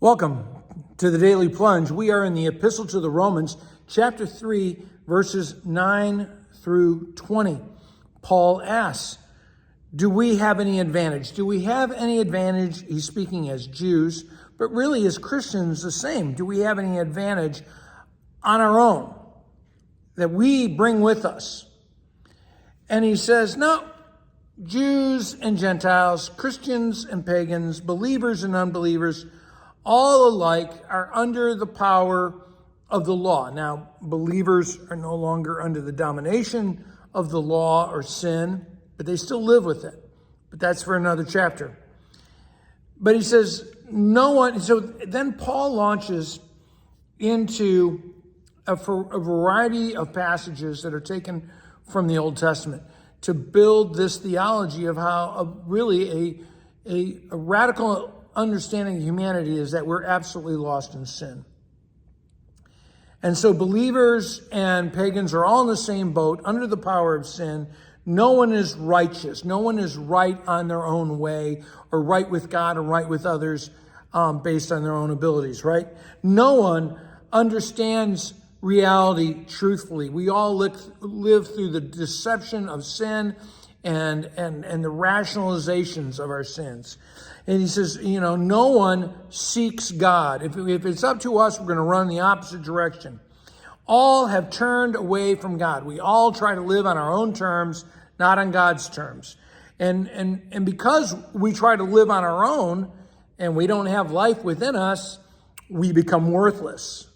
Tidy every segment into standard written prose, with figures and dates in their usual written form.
Welcome to the Daily Plunge. We are in the Epistle to the Romans, chapter 3, verses 9 through 20. Paul asks, do we have any advantage? Do we have any advantage? He's speaking as Jews, but really as Christians the same. Do we have any advantage on our own that we bring with us? And he says, no, Jews and Gentiles, Christians and pagans, believers and unbelievers, all alike are under the power of the law. Now, believers are no longer under the domination of the law or sin, but they still live with it. But that's for another chapter. But he says, no one. So then Paul launches into a variety of passages that are taken from the Old Testament to build this theology of how really a radical understanding of humanity is that we're absolutely lost in sin. And so believers and pagans are all in the same boat, under the power of sin. No one is righteous. No one is right on their own way, or right with God or right with others based on their own abilities, right? No one understands reality truthfully. We all live through the deception of sin and the rationalizations of our sins. And he says, no one seeks God. If it's up to us, we're going to run the opposite direction. All have turned away from God. We all try to live on our own terms, not on God's terms. And because we try to live on our own and we don't have life within us, we become worthless,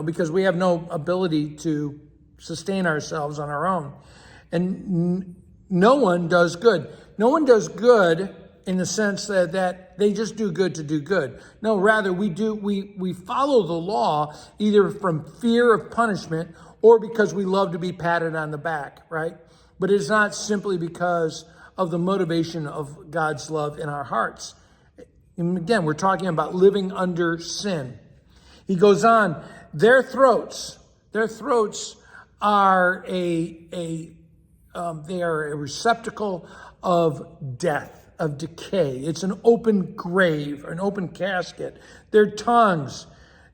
because we have no ability to sustain ourselves on our own. And no one does good. No one does good in the sense that they just do good to do good. No, rather we follow the law either from fear of punishment or because we love to be patted on the back, right? But it's not simply because of the motivation of God's love in our hearts. And again, we're talking about living under sin. He goes on, their throats are they are a receptacle of death, of decay. It's an open grave, an open casket. Their tongues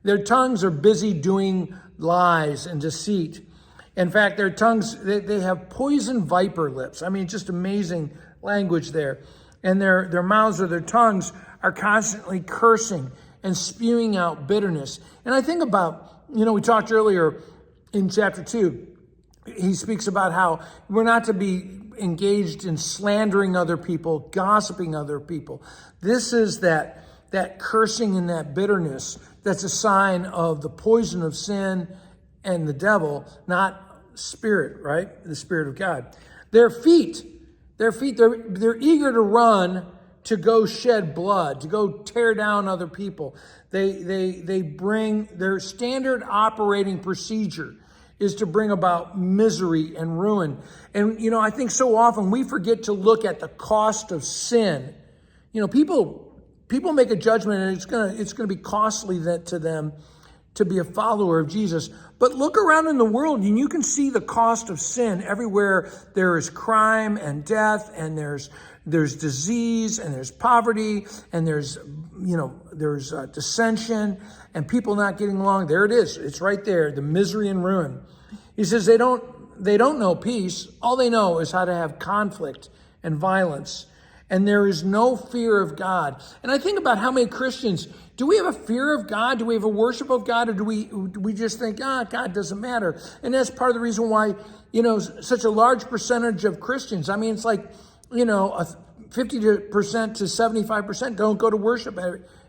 are busy doing lies and deceit. In fact, their tongues, they have poison viper lips. I mean, just amazing language there. And their mouths or their tongues are constantly cursing and spewing out bitterness. And I think about, we talked earlier in chapter 2, he speaks about how we're not to be engaged in slandering other people, gossiping other people. This is that cursing and that bitterness that's a sign of the poison of sin and the devil, not spirit, right? The Spirit of God. Their feet, they're eager to run, to go shed blood, to go tear down other people. They bring their standard operating procedure is to bring about misery and ruin. And, I think so often we forget to look at the cost of sin. People make a judgment and it's gonna be costly to them to be a follower of Jesus. But look around in the world and you can see the cost of sin everywhere. There is crime and death, and there's disease, and there's poverty, and there's dissension and people not getting along. There it is. It's right there. The misery and ruin. He says they don't know peace. All they know is how to have conflict and violence. And there is no fear of God. And I think about how many Christians, do we have a fear of God? Do we have a worship of God? Or do we just think, God doesn't matter? And that's part of the reason why, such a large percentage of Christians, I mean, it's like, 50% to 75% don't go to worship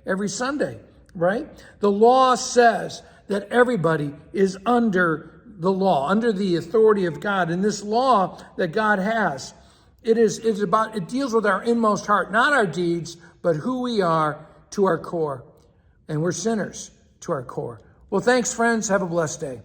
every Sunday, right? The law says that everybody is under the law, under the authority of God. And this law that God has, it deals with our inmost heart, not our deeds, but who we are to our core. And we're sinners to our core. Well, thanks, friends. Have a blessed day.